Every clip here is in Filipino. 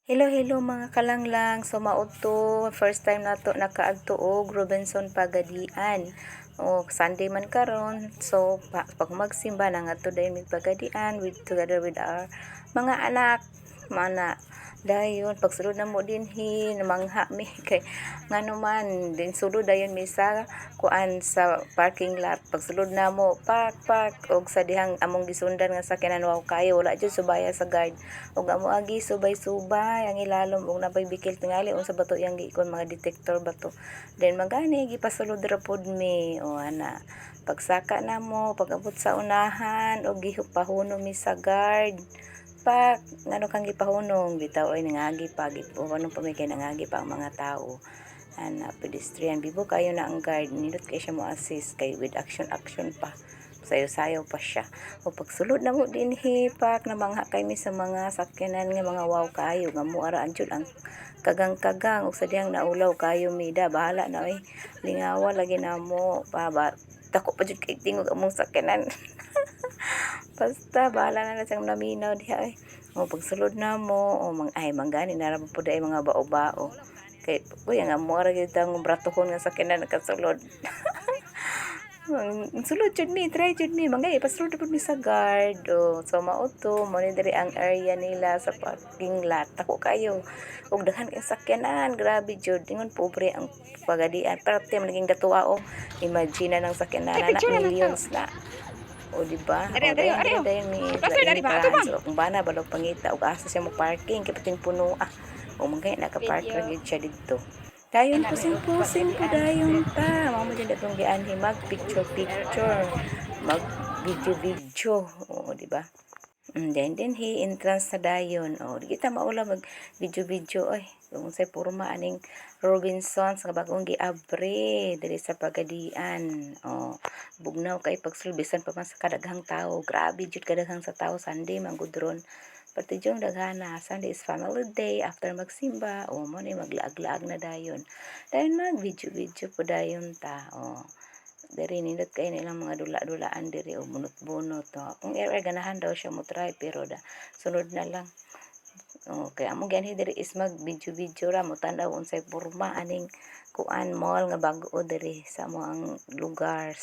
Hello, hello mga kalanglang. So maudto first time nato nakaadto og Robinson Pagadian. O Sunday man karon. So pag magsimba na ngadto dayon mig Pagadian together with our mga anak, mana dayon pagsulod na mo dinhi namangha mi kay ngano man din sulod dayon mi sa kuan sa parking lot. Pagsulod na mo pak og sa dihang among gisundan nga sakyanan wow kayo wala jud subaya sa guard og amo agi subay-subay ang ilalom og nabay bikil tingali unsa bato yang giikon mga detector bato then magani gipasulod ra pod mi o ana pagsaka na mo pag-abot sa unahan og gipahuno mi sa guard pak ngano kang gipahunong bitaw ay nangagi pa gipuno pa may kay nangagi pa ang mga tao ana pedestrian bibo kayo na ang guard nindot kay siya mo assist kay with action pa sayo-sayo pa siya o pagsulod na mo dinhi pak namangha kay mi sa mga sakyanan nga mga wow kayo nga mo araan jud ang kagang-kagang ug sa diyang naulaw kayo mida bahala na oy lingawa lagi na mo pa dako pa jud kay tingog among sakyanan basta bahala na lang naminaw diha ay o pagsulod na mo o ay manggani na ra pud ay mga bao-bao kay uy nga mo ra gyud ang bratohon nga sakyanan nakasulod sulod jud mi try jud mi mangay pasulod pud mi sa guard o so mauto mo ni diri ang area nila sa parking lot ako kayo ug daghan kay sakyanan grabe jud ingon pobre ang Pagadian parte maging datuwa o imagine na ng sakyanan na millions na o di ba dayon ni so kung bana balog pangita ug asa siya mo parking kay pating puno o mangay naka-park ra gyud siya didto dayon pusing-pusing po dayon ta mamo din datong gianhi mag picture mag video o di ba then he entrance na dayon o di kita maula mag video ay kung say porma aning Robinsons nga bagong giabre diri sa Pagadian o bugnaw kay pagsulbisan pa man sa kadaghang tao grabe jud kadaghang sa tao Sunday manggudron pati yung daghana Sunday is family day after magsimba o mo ni maglaag-laag na dayon mag video po dayon ta o diri nindot kay nilang mga dula-dulaan diri o bunot-bunot kung ganahan daw siya mo try pero sunod na lang okay amo ganhi diri is mag video ra mo tandaw unsay porma aning kuan mall nga bag-o diri sa mo ang lugar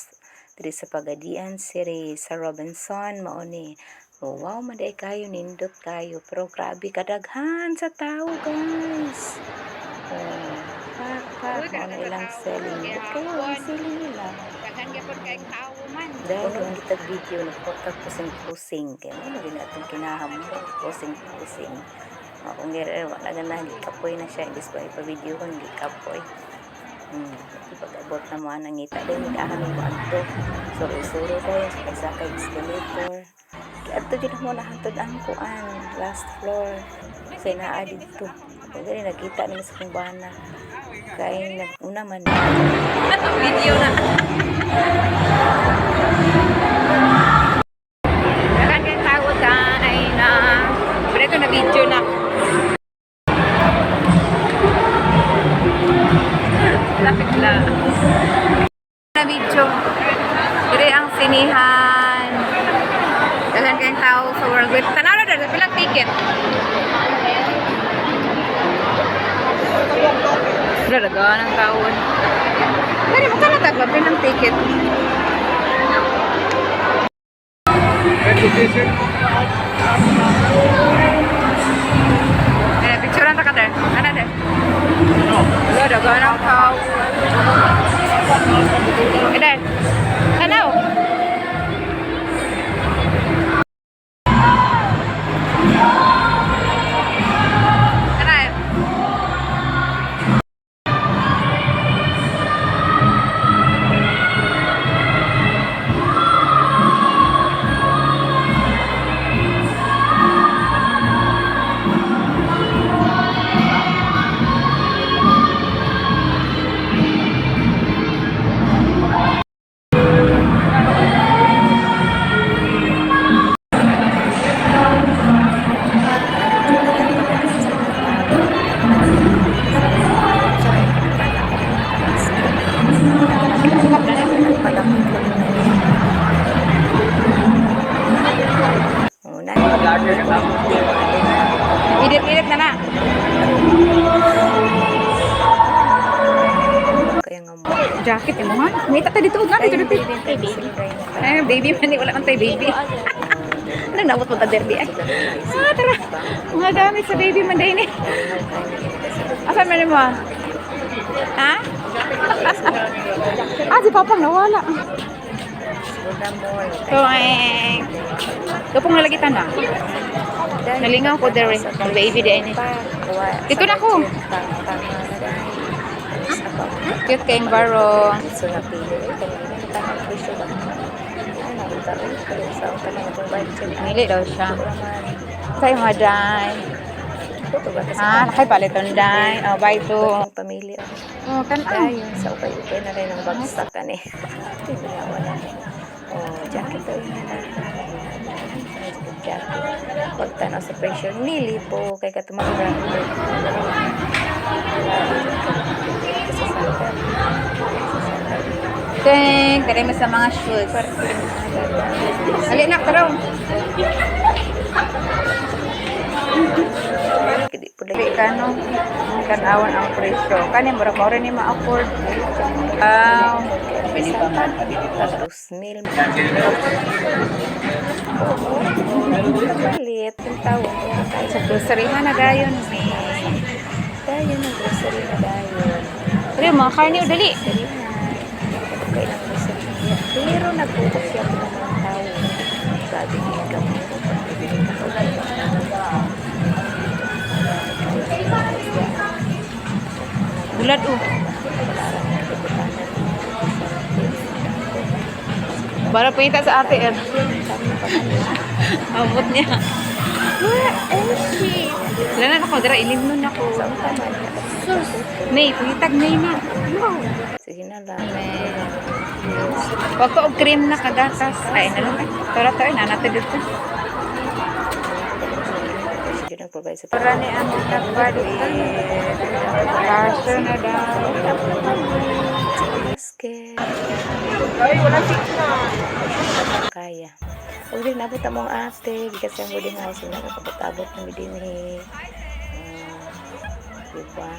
diri sa Pagadian City sa Robinson mao ni wow maday kayo nindot kayo pero grabe kadaghan sa tao guys pak ano ilang selling kayo ang selling nila Daghan gyapon kay tao man. dahil yung kita video na pusing-pusing kaya mo din atong kinaham pusing-pusing kung wala na gikapoy na siya imbis ko ipa-video kung gikapoy ipag-abot na mo ang ngita din nag-aham mo adto suro tayo sa kay escalator adto din mo nahantod ang kuan last floor sa naa dito dili nakita nila sa kumbana kay naguna man Ato video na. Daghan kay tao ay na. Pero na video na. Lapit lang. Na video. Diri ang sinihan. Daghan kay tao sa World Wide. Tanaw na daghan pilang ticket. Daghan ang taon. Dali mo ka natagla pilang ticket. Picture ang takad ana der. Daghan ang tao. Eder. Tanaw. jacket mo ha. Ngita ta dito na dito dito. Ay, baby man ni wala man tay baby. Nang nawot mo ta derby ay. Tara. Mga gamit sa baby man day ni. Asa man mo? Ha? Si Papang nawala. So, kapong nalagitan na. Nalingaw ko there. Baby day ni. Dito na ko. Cute kayong baro. So, napili. Tangang presyo ba? Mili daw siya. Kay maday. Nakay paliton day. Bye to. Pamili. Tanaw. Dayon, sa upay-upay na rin ang bagsak ka ni. Tinawa na. Jacket daw yun na. Jacket. Pagtanaw sa presyo, nili po kay katumagura. Tara mo sa mga shoes. Alin na, taraw. Hindi po Hindi ka, no? Kanawan ang presyo. Kani, mura rin ni ma-afford. Tapos mil. Palit. Yung tawag. Sa groceryhan na dayon. Dayon ang grocery na dayon. Pero mga karne, dali. Kailang grocery. Pero nagpupok siya po ng mga tao. Sabi niya kami. Bulad, Para punta sa ate, Abot niya. Wala na ako, dara, ilimnon ako. May, pungitag May na. Sige na lang. Huwag ko og cream na kagatas. Ay, na lang. Tara tayo, nanatid dito. Sige na provide sa Para ni ang kapatid. Kaso na daw. basket. Kaya. Huwag din nabot na mong ate. Kasi ang boarding house na nakapot-abot na midinhi. Diba?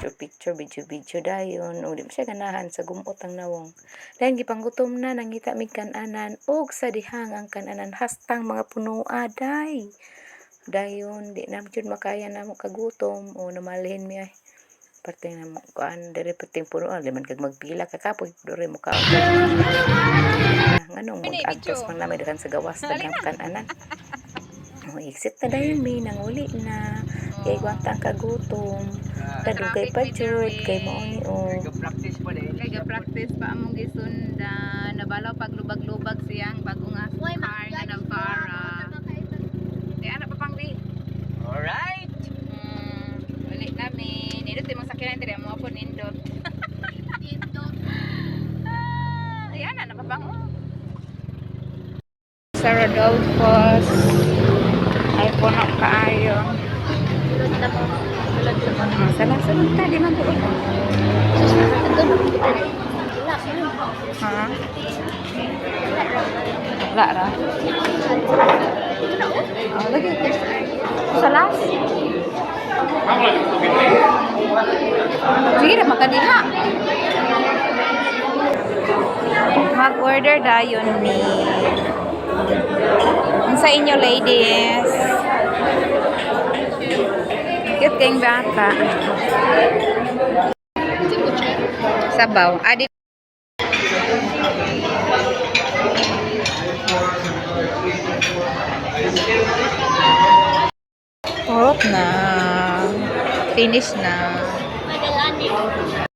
Picture, video dayon. O, di mo siya ganahan sa gumot ang nawong. Dahil gipanggutom na, nangita mig kananan. Og sa dihang ang kananan. Hastang mga punua, day. Dayon, di na jud makaya na mo kagutom. O, namalhin mi ay. Parte na mo, kuan, dire pating punuan. Liman kag magpila ka kapoy. Dore mo ka. Nganong mag-agtos man na may dagan sa gawas. Dagang kananan. Exit na dahil may nanguli na kay gwanta ang kagutom kadugay pa jud kay mauni Kay ga-practice pa among gisunda. Nabalaw paglubag-lubag siyang bagong car na Navara. Di ana pa pang di. Alright. Balik namin. Nindot yung sakyanan diri mo po nindot. Ayan na pa pang. Sa Rodolfo's ay puno kaayo. Salang-salang ka, di man po. Ha? Wala ra. Lagi. Salas. Sige na, makadila. Mag-order dayon ni sa inyo ladies. Cute kayong bata. Sabaw. Adi. Turot na. Finish na.